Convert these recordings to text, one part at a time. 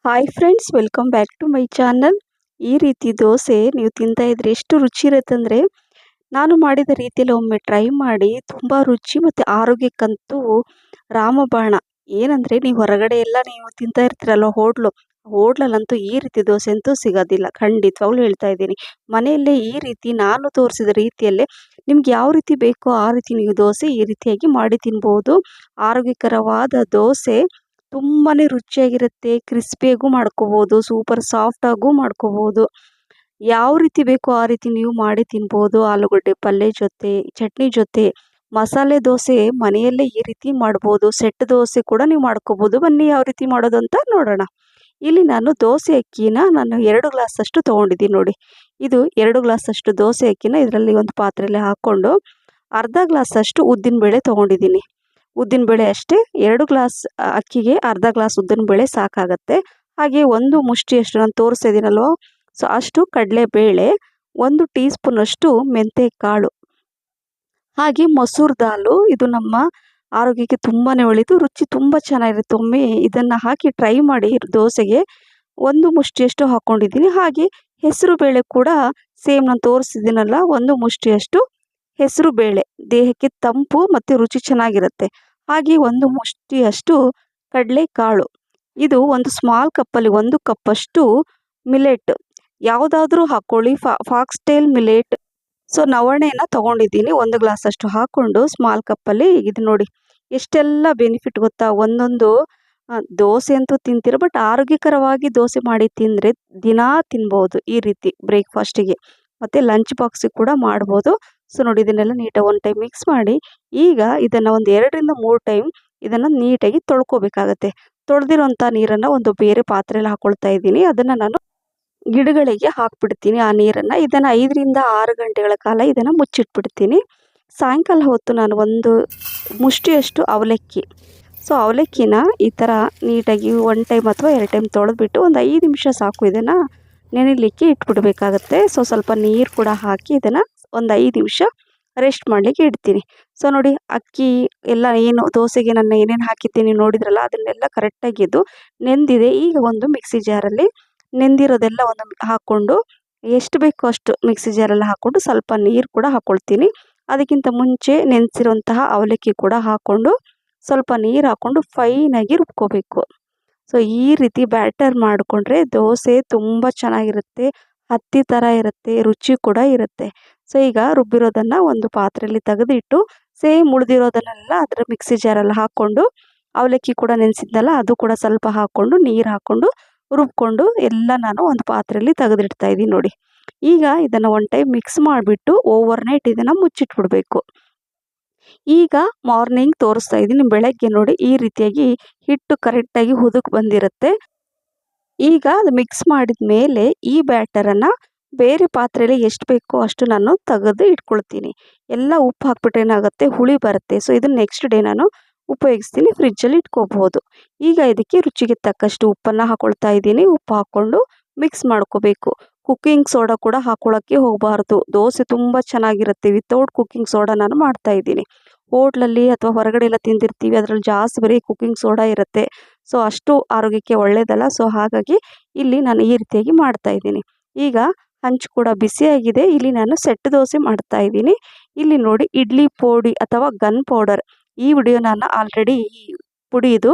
Hi friends, welcome back to my channel. ಈ ರೀತಿ ದೋಸೆ ನೀವು ತಿಂತಾ ಇದ್ರೆ ಎಷ್ಟು ರುಚಿ ಇರುತ್ತೆ ಅಂದರೆ, ನಾನು ಮಾಡಿದ ರೀತಿಯಲ್ಲಿ ಒಮ್ಮೆ ಟ್ರೈ ಮಾಡಿ. ತುಂಬ ರುಚಿ ಮತ್ತು ಆರೋಗ್ಯಕ್ಕಂತೂ ರಾಮಬಾಣ. ಏನಂದರೆ, ನೀವು ಹೊರಗಡೆ ಎಲ್ಲ ನೀವು ತಿಂತಾ ಇರ್ತೀರಲ್ವ, ಹೋಟ್ಲಲ್ಲಂತೂ ಈ ರೀತಿ ದೋಸೆ ಅಂತೂ ಸಿಗೋದಿಲ್ಲ. ಖಂಡಿತವಾಗ್ಲೂ ಹೇಳ್ತಾ ಇದ್ದೀನಿ. ಮನೆಯಲ್ಲೇ ಈ ರೀತಿ ನಾನು ತೋರಿಸಿದ ರೀತಿಯಲ್ಲೇ ನಿಮ್ಗೆ ಯಾವ ರೀತಿ ಬೇಕೋ ಆ ರೀತಿ ನೀವು ದೋಸೆ ಈ ರೀತಿಯಾಗಿ ಮಾಡಿ ತಿನ್ಬೋದು. ಆರೋಗ್ಯಕರವಾದ ದೋಸೆ ತುಂಬಾ ರುಚಿಯಾಗಿರುತ್ತೆ. ಕ್ರಿಸ್ಪಿಯಾಗೂ ಮಾಡ್ಕೋಬೋದು, ಸೂಪರ್ ಸಾಫ್ಟಾಗೂ ಮಾಡ್ಕೋಬೋದು. ಯಾವ ರೀತಿ ಬೇಕೋ ಆ ರೀತಿ ನೀವು ಮಾಡಿ ತಿನ್ಬೋದು. ಆಲೂಗಡ್ಡೆ ಪಲ್ಯ ಜೊತೆ, ಚಟ್ನಿ ಜೊತೆ, ಮಸಾಲೆ ದೋಸೆ ಮನೆಯಲ್ಲೇ ಈ ರೀತಿ ಮಾಡ್ಬೋದು. ಸೆಟ್ ದೋಸೆ ಕೂಡ ನೀವು ಮಾಡ್ಕೋಬೋದು. ಬನ್ನಿ ಯಾವ ರೀತಿ ಮಾಡೋದು ಅಂತ ನೋಡೋಣ. ಇಲ್ಲಿ ನಾನು ದೋಸೆ ಅಕ್ಕಿನ 2 ಗ್ಲಾಸಷ್ಟು ತೊಗೊಂಡಿದ್ದೀನಿ ನೋಡಿ. ಇದು 2 ಗ್ಲಾಸಷ್ಟು ದೋಸೆ ಅಕ್ಕಿನ ಇದರಲ್ಲಿ ಒಂದು ಪಾತ್ರೆಯಲ್ಲಿ ಹಾಕ್ಕೊಂಡು ಅರ್ಧ ಗ್ಲಾಸಷ್ಟು ಉದ್ದಿನಬೇಳೆ ತೊಗೊಂಡಿದ್ದೀನಿ. ಉದ್ದಿನಬೇಳೆ ಅಷ್ಟೇ, 2 ಗ್ಲಾಸ್ ಅಕ್ಕಿಗೆ ಅರ್ಧ ಗ್ಲಾಸ್ ಉದ್ದಿನಬೇಳೆ ಸಾಕಾಗತ್ತೆ. ಹಾಗೆ ಒಂದು ಮುಷ್ಟಿಯಷ್ಟು ನಾನು ತೋರಿಸ್ತಾ ಇದ್ದೀನಲ್ವ, ಸೊ ಅಷ್ಟು ಕಡಲೆಬೇಳೆ, 1 ಟೀ ಸ್ಪೂನಷ್ಟು ಮೆಂತ್ಯ ಕಾಳು, ಹಾಗೆ ಮೊಸರು ದಾಲು. ಇದು ನಮ್ಮ ಆರೋಗ್ಯಕ್ಕೆ ತುಂಬಾ ಒಳ್ಳೆಯದು, ರುಚಿ ತುಂಬ ಚೆನ್ನಾಗಿರುತ್ತೆ. ಒಮ್ಮೆ ಇದನ್ನು ಹಾಕಿ ಟ್ರೈ ಮಾಡಿ. ದೋಸೆಗೆ 1 ಮುಷ್ಟಿಯಷ್ಟು ಹಾಕ್ಕೊಂಡಿದ್ದೀನಿ. ಹಾಗೆ ಹೆಸರು ಬೇಳೆ ಕೂಡ ಸೇಮ್ ನಾನು ತೋರಿಸಿದ್ದೀನಲ್ಲ, 1 ಮುಷ್ಟಿಯಷ್ಟು ಹೆಸರು ಬೇಳೆ ದೇಹಕ್ಕೆ ತಂಪು ಮತ್ತು ರುಚಿ ಚೆನ್ನಾಗಿರುತ್ತೆ. ಹಾಗೆ 1 ಮುಷ್ಟಿಯಷ್ಟು ಕಡಲೆಕಾಳು. ಇದು ಒಂದು ಸ್ಮಾಲ್ ಕಪ್ಪಲ್ಲಿ 1 ಕಪ್ಪಷ್ಟು ಮಿಲೆಟ್ ಯಾವುದಾದ್ರೂ ಹಾಕ್ಕೊಳ್ಳಿ. ಫಾಕ್ಸ್ಟೇಲ್ ಮಿಲೆಟ್, ಸೊ ನವಣೆನ ತೊಗೊಂಡಿದ್ದೀನಿ. 1 ಗ್ಲಾಸಷ್ಟು ಹಾಕ್ಕೊಂಡು ಸ್ಮಾಲ್ ಕಪ್ಪಲ್ಲಿ. ಇದು ನೋಡಿ ಎಷ್ಟೆಲ್ಲ ಬೆನಿಫಿಟ್ ಗೊತ್ತಾ. ಒಂದೊಂದು ದೋಸೆ ಅಂತೂ ತಿಂತೀರ, ಬಟ್ ಆರೋಗ್ಯಕರವಾಗಿ ದೋಸೆ ಮಾಡಿ ತಿಂದರೆ ದಿನಾ ತಿನ್ಬೋದು ಈ ರೀತಿ ಬ್ರೇಕ್ಫಾಸ್ಟಿಗೆ, ಮತ್ತು ಲಂಚ್ ಬಾಕ್ಸಿಗೆ ಕೂಡ ಮಾಡ್ಬೋದು. ಸೊ ನೋಡಿ, ಇದನ್ನೆಲ್ಲ ನೀಟಾಗಿ ಒಂದು ಟೈಮ್ ಮಿಕ್ಸ್ ಮಾಡಿ. ಈಗ ಇದನ್ನು ಒಂದು 2 ರಿಂದ 3 ಟೈಮ್ ಇದನ್ನು ನೀಟಾಗಿ ತೊಳ್ಕೊಬೇಕಾಗತ್ತೆ. ತೊಳೆದಿರೋಂಥ ನೀರನ್ನು ಒಂದು ಬೇರೆ ಪಾತ್ರೆಯಲ್ಲಿ ಹಾಕ್ಕೊಳ್ತಾ ಇದ್ದೀನಿ. ಅದನ್ನು ನಾನು ಗಿಡಗಳಿಗೆ ಹಾಕ್ಬಿಡ್ತೀನಿ ಆ ನೀರನ್ನು. ಇದನ್ನು 5 ರಿಂದ 6 ಗಂಟೆಗಳ ಕಾಲ ಇದನ್ನು ಮುಚ್ಚಿಟ್ಬಿಡ್ತೀನಿ. ಸಾಯಂಕಾಲ ಹೊತ್ತು ನಾನು 1 ಮುಷ್ಟಿಯಷ್ಟು ಅವಲಕ್ಕಿ, ಸೊ ಅವಲಕ್ಕಿನ ಈ ಥರ ನೀಟಾಗಿ 1 ಟೈಮ್ ಅಥವಾ 2 ಟೈಮ್ ತೊಳೆದ್ಬಿಟ್ಟು ಒಂದು 5 ನಿಮಿಷ ಸಾಕು ಇದನ್ನು ನೆನೆಯಲಿಕ್ಕೆ ಇಟ್ಬಿಡ್ಬೇಕಾಗತ್ತೆ. ಸೊ ಸ್ವಲ್ಪ ನೀರು ಕೂಡ ಹಾಕಿ ಇದನ್ನು ಒಂದು 5 ನಿಮಿಷ ರೆಸ್ಟ್ ಮಾಡಲಿಕ್ಕೆ ಇಡ್ತೀನಿ. ಸೊ ನೋಡಿ, ಅಕ್ಕಿ ಎಲ್ಲ ಏನು ದೋಸೆಗೆ ನಾನು ಏನೇನು ಹಾಕಿದ್ದೀನಿ ನೋಡಿದ್ರಲ್ಲ, ಅದನ್ನೆಲ್ಲ ಕರೆಕ್ಟಾಗಿದ್ದು ನೆಂದಿದೆ. ಈಗ ಒಂದು ಮಿಕ್ಸಿ ಜಾರಲ್ಲಿ ನೆಂದಿರೋದೆಲ್ಲ ಒಂದು ಹಾಕ್ಕೊಂಡು, ಎಷ್ಟು ಬೇಕೋ ಅಷ್ಟು ಮಿಕ್ಸಿ ಜಾರಲ್ಲಿ ಹಾಕ್ಕೊಂಡು ಸ್ವಲ್ಪ ನೀರು ಕೂಡ ಹಾಕ್ಕೊಳ್ತೀನಿ. ಅದಕ್ಕಿಂತ ಮುಂಚೆ ನೆನೆಸಿರುವಂತಹ ಅವಲಕ್ಕಿ ಕೂಡ ಹಾಕ್ಕೊಂಡು ಸ್ವಲ್ಪ ನೀರು ಹಾಕ್ಕೊಂಡು ಫೈನಾಗಿ ರುಬ್ಕೋಬೇಕು. ಸೊ ಈ ರೀತಿ ಬ್ಯಾಟರ್ ಮಾಡಿಕೊಂಡ್ರೆ ದೋಸೆ ತುಂಬ ಚೆನ್ನಾಗಿರುತ್ತೆ, ಹತ್ತಿ ಥರ ಇರುತ್ತೆ, ರುಚಿ ಕೂಡ ಇರುತ್ತೆ. ಸೊ ಈಗ ರುಬ್ಬಿರೋದನ್ನು ಒಂದು ಪಾತ್ರೆಯಲ್ಲಿ ತೆಗೆದಿಟ್ಟು, ಸೇಮ್ ಉಳಿದಿರೋದನ್ನೆಲ್ಲ ಅದರ ಮಿಕ್ಸಿ ಜಾರಲ್ಲಿ ಹಾಕ್ಕೊಂಡು, ಅವಲಕ್ಕಿ ಕೂಡ ನೆನೆಸಿದ್ನಲ್ಲ ಅದು ಕೂಡ ಸ್ವಲ್ಪ ಹಾಕ್ಕೊಂಡು ನೀರು ಹಾಕ್ಕೊಂಡು ರುಬ್ಕೊಂಡು ಎಲ್ಲ ನಾನು ಒಂದು ಪಾತ್ರೆಯಲ್ಲಿ ತೆಗೆದಿಡ್ತಾ ಇದ್ದೀನಿ ನೋಡಿ. ಈಗ ಇದನ್ನು ಒಂದು ಟೈಮ್ ಮಿಕ್ಸ್ ಮಾಡಿಬಿಟ್ಟು ಓವರ್ನೈಟ್ ಇದನ್ನು ಮುಚ್ಚಿಟ್ಬಿಡ್ಬೇಕು. ಈಗ ಮಾರ್ನಿಂಗ್ ತೋರಿಸ್ತಾ ಇದ್ದೀನಿ. ಬೆಳಗ್ಗೆ ನೋಡಿ ಈ ರೀತಿಯಾಗಿ ಹಿಟ್ಟು ಕರೆಕ್ಟಾಗಿ ಹುದುಕ್ ಬಂದಿರುತ್ತೆ. ಈಗ ಅದು ಮಿಕ್ಸ್ ಮಾಡಿದ ಮೇಲೆ ಈ ಬ್ಯಾಟರನ್ನು ಬೇರೆ ಪಾತ್ರೆಯಲ್ಲಿ ಎಷ್ಟು ಬೇಕೋ ಅಷ್ಟು ನಾನು ತೆಗೆದು ಇಟ್ಕೊಳ್ತೀನಿ. ಎಲ್ಲ ಉಪ್ಪು ಹಾಕ್ಬಿಟ್ರೆ ಏನಾಗುತ್ತೆ, ಹುಳಿ ಬರುತ್ತೆ. ಸೊ ಇದನ್ನು ನೆಕ್ಸ್ಟ್ ಡೇ ನಾನು ಉಪಯೋಗಿಸ್ತೀನಿ, ಫ್ರಿಜ್ಜಲ್ಲಿ ಇಟ್ಕೋಬಹುದು. ಈಗ ಇದಕ್ಕೆ ರುಚಿಗೆ ತಕ್ಕಷ್ಟು ಉಪ್ಪನ್ನು ಹಾಕ್ಕೊಳ್ತಾ ಇದ್ದೀನಿ. ಉಪ್ಪು ಹಾಕ್ಕೊಂಡು ಮಿಕ್ಸ್ ಮಾಡ್ಕೋಬೇಕು. ಕುಕ್ಕಿಂಗ್ ಸೋಡಾ ಕೂಡ ಹಾಕ್ಕೊಳ್ಳೋಕ್ಕೆ ಹೋಗಬಾರ್ದು. ದೋಸೆ ತುಂಬ ಚೆನ್ನಾಗಿರುತ್ತೆ ವಿತೌಟ್ ಕುಕ್ಕಿಂಗ್ ಸೋಡಾ ನಾನು ಮಾಡ್ತಾ ಇದ್ದೀನಿ. ಹೋಟ್ಲಲ್ಲಿ ಅಥವಾ ಹೊರಗಡೆ ಎಲ್ಲ ತಿಂದಿರ್ತೀವಿ, ಅದರಲ್ಲಿ ಜಾಸ್ತಿ ಬರೀ ಕುಕ್ಕಿಂಗ್ ಸೋಡಾ ಇರುತ್ತೆ. ಸೊ ಅಷ್ಟು ಆರೋಗ್ಯಕ್ಕೆ ಒಳ್ಳೆಯದಲ್ಲ. ಸೊ ಹಾಗಾಗಿ ಇಲ್ಲಿ ನಾನು ಈ ರೀತಿಯಾಗಿ ಮಾಡ್ತಾ ಇದ್ದೀನಿ. ಈಗ ಹಂಚು ಕೂಡ ಬಿಸಿಯಾಗಿದೆ. ಇಲ್ಲಿ ನಾನು ಸೆಟ್ ದೋಸೆ ಮಾಡ್ತಾ ಇದ್ದೀನಿ. ಇಲ್ಲಿ ನೋಡಿ, ಇಡ್ಲಿ ಪುಡಿ ಅಥವಾ ಗನ್ ಪೌಡರ್, ಈ ವಿಡಿಯೋ ನಾನು ಆಲ್ರೆಡಿ ಈ ಪುಡಿದು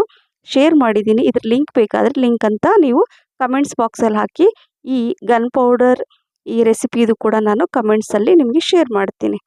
ಶೇರ್ ಮಾಡಿದ್ದೀನಿ. ಇದ್ರ ಲಿಂಕ್ ಬೇಕಾದರೆ ಲಿಂಕ್ ಅಂತ ನೀವು ಕಮೆಂಟ್ಸ್ ಬಾಕ್ಸಲ್ಲಿ ಹಾಕಿ. ಈ ಗನ್ ಪೌಡರ್ ಈ ರೆಸಿಪಿದು ಕೂಡ ನಾನು ಕಮೆಂಟ್ಸಲ್ಲಿ ನಿಮಗೆ ಶೇರ್ ಮಾಡ್ತೀನಿ.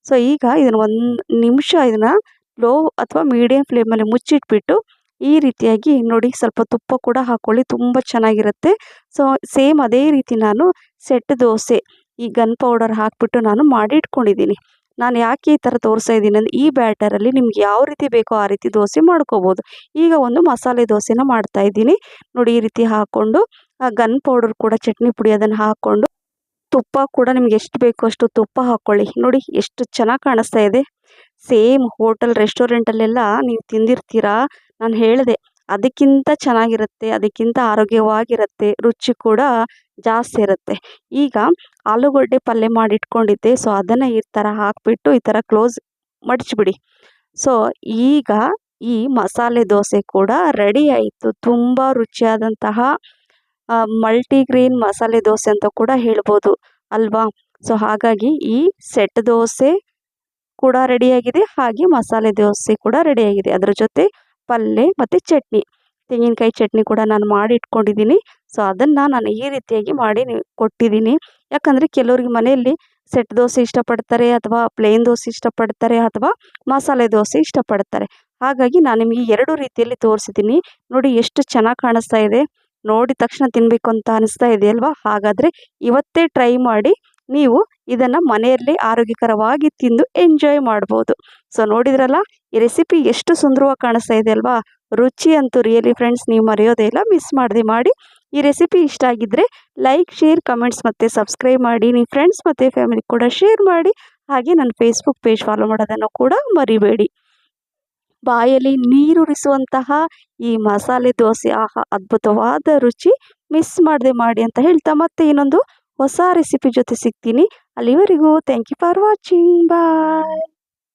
ಸೊ ಈಗ ಇದನ್ನು 1 ನಿಮಿಷ ಇದನ್ನು ಲೋ ಅಥವಾ ಮೀಡಿಯಮ್ ಫ್ಲೇಮಲ್ಲಿ ಮುಚ್ಚಿಟ್ಬಿಟ್ಟು ಈ ರೀತಿಯಾಗಿ ನೋಡಿ, ಸ್ವಲ್ಪ ತುಪ್ಪ ಕೂಡ ಹಾಕ್ಕೊಳ್ಳಿ, ತುಂಬ ಚೆನ್ನಾಗಿರುತ್ತೆ. ಸೊ ಸೇಮ್ ಅದೇ ರೀತಿ ನಾನು ಸೆಟ್ ದೋಸೆ ಈ ಗನ್ ಪೌಡರ್ ಹಾಕಿಬಿಟ್ಟು ನಾನು ಮಾಡಿ ಇಟ್ಕೊಂಡಿದ್ದೀನಿ. ನಾನು ಯಾಕೆ ಈ ಥರ ತೋರಿಸ್ತಾ ಇದ್ದೀನಿ ಅಂದರೆ, ಈ ಬ್ಯಾಟರಲ್ಲಿ ನಿಮ್ಗೆ ಯಾವ ರೀತಿ ಬೇಕೋ ಆ ರೀತಿ ದೋಸೆ ಮಾಡ್ಕೋಬೋದು. ಈಗ ಒಂದು ಮಸಾಲೆ ದೋಸೆನ ಮಾಡ್ತಾ ಇದ್ದೀನಿ ನೋಡಿ. ಈ ರೀತಿ ಹಾಕ್ಕೊಂಡು ಆ ಗನ್ ಪೌಡರ್ ಕೂಡ, ಚಟ್ನಿ ಪುಡಿ ಅದನ್ನು ಹಾಕ್ಕೊಂಡು, ತುಪ್ಪ ಕೂಡ ನಿಮ್ಗೆ ಎಷ್ಟು ಬೇಕೋ ಅಷ್ಟು ತುಪ್ಪ ಹಾಕ್ಕೊಳ್ಳಿ. ನೋಡಿ ಎಷ್ಟು ಚೆನ್ನಾಗಿ ಕಾಣಿಸ್ತಾ ಇದೆ. ಸೇಮ್ ಹೋಟೆಲ್ ರೆಸ್ಟೋರೆಂಟಲ್ಲೆಲ್ಲ ನೀವು ತಿಂದಿರ್ತೀರಾ, ನಾನು ಹೇಳಿದೆ ಅದಕ್ಕಿಂತ ಚೆನ್ನಾಗಿರುತ್ತೆ, ಅದಕ್ಕಿಂತ ಆರೋಗ್ಯವಾಗಿರುತ್ತೆ, ರುಚಿ ಕೂಡ ಜಾಸ್ತಿ ಇರುತ್ತೆ. ಈಗ ಆಲೂಗಡ್ಡೆ ಪಲ್ಯ ಮಾಡಿ ಇಟ್ಕೊಂಡಿದ್ದೆ. ಸೊ ಅದನ್ನು ಈ ಥರ ಹಾಕಿಬಿಟ್ಟು ಈ ಥರ ಕ್ಲೋಸ್ ಮಡಚಿಬಿಡಿ. ಸೊ ಈಗ ಈ ಮಸಾಲೆ ದೋಸೆ ಕೂಡ ರೆಡಿ ಆಯಿತು. ತುಂಬ ರುಚಿಯಾದಂತಹ ಮಲ್ಟಿಗ್ರೇನ್ ಮಸಾಲೆ ದೋಸೆ ಅಂತ ಕೂಡ ಹೇಳ್ಬೋದು ಅಲ್ವಾ? ಸೊ ಹಾಗಾಗಿ ಈ ಸೆಟ್ ದೋಸೆ ಕೂಡ ರೆಡಿಯಾಗಿದೆ, ಹಾಗೆ ಮಸಾಲೆ ದೋಸೆ ಕೂಡ ರೆಡಿಯಾಗಿದೆ. ಅದರ ಜೊತೆ ಪಲ್ಯ ಮತ್ತು ಚಟ್ನಿ, ತೆಂಗಿನಕಾಯಿ ಚಟ್ನಿ ಕೂಡ ನಾನು ಮಾಡಿ ಇಟ್ಕೊಂಡಿದ್ದೀನಿ. ಸೊ ಅದನ್ನು ನಾನು ಈ ರೀತಿಯಾಗಿ ಮಾಡಿ ಕೊಟ್ಟಿದ್ದೀನಿ. ಯಾಕಂದರೆ ಕೆಲವ್ರಿಗೆ ಮನೆಯಲ್ಲಿ ಸೆಟ್ ದೋಸೆ ಇಷ್ಟಪಡ್ತಾರೆ, ಅಥವಾ ಪ್ಲೇನ್ ದೋಸೆ ಇಷ್ಟಪಡ್ತಾರೆ, ಅಥವಾ ಮಸಾಲೆ ದೋಸೆ ಇಷ್ಟಪಡ್ತಾರೆ. ಹಾಗಾಗಿ ನಾನು ನಿಮಗೆ 2 ರೀತಿಯಲ್ಲಿ ತೋರಿಸಿದ್ದೀನಿ. ನೋಡಿ ಎಷ್ಟು ಚೆನ್ನಾಗಿ ಕಾಣಿಸ್ತಾ ಇದೆ, ನೋಡಿದ ತಕ್ಷಣ ತಿನ್ನಬೇಕು ಅಂತ ಅನಿಸ್ತಾ ಇದೆಯಲ್ವಾ? ಹಾಗಾದರೆ ಇವತ್ತೇ ಟ್ರೈ ಮಾಡಿ ನೀವು ಇದನ್ನು ಮನೆಯಲ್ಲೇ ಆರೋಗ್ಯಕರವಾಗಿ ತಿಂದು ಎಂಜಾಯ್ ಮಾಡ್ಬೋದು. ಸೊ ನೋಡಿದ್ರಲ್ಲ, ಈ ರೆಸಿಪಿ ಎಷ್ಟು ಸುಂದರವಾಗಿ ಕಾಣಿಸ್ತಾ ಇದೆ ಅಲ್ವಾ? ರುಚಿ ಅಂತೂ ರಿಯಲಿ ಫ್ರೆಂಡ್ಸ್ ನೀವು ಮರೆಯೋದೇ ಇಲ್ಲ, ಮಿಸ್ ಮಾಡದೆ ಮಾಡಿ. ಈ ರೆಸಿಪಿ ಇಷ್ಟ ಆಗಿದ್ದರೆ ಲೈಕ್, ಶೇರ್, ಕಮೆಂಟ್ಸ್ ಮತ್ತು ಸಬ್ಸ್ಕ್ರೈಬ್ ಮಾಡಿ. ನಿಮ್ಮ ಫ್ರೆಂಡ್ಸ್ ಮತ್ತು ಫ್ಯಾಮಿಲಿ ಕೂಡ ಶೇರ್ ಮಾಡಿ. ಹಾಗೆ ನನ್ನ ಫೇಸ್ಬುಕ್ ಪೇಜ್ ಫಾಲೋ ಮಾಡೋದನ್ನು ಕೂಡ ಮರಿಬೇಡಿ. ಬಾಯಲ್ಲಿ ನೀರೂರಿಸುವಂತಹ ಈ ಮಸಾಲೆ ದೋಸೆ ಆಹಾ ಅದ್ಭುತವಾದ ರುಚಿ, ಮಿಸ್ ಮಾಡದೆ ಮಾಡಿ ಅಂತ ಹೇಳ್ತಾ ಮತ್ತೆ ಇನ್ನೊಂದು ಹೊಸ ರೆಸಿಪಿ ಜೊತೆ ಸಿಗ್ತೀನಿ. ಅಲ್ಲಿವರೆಗೂ thank you for watching. Bye.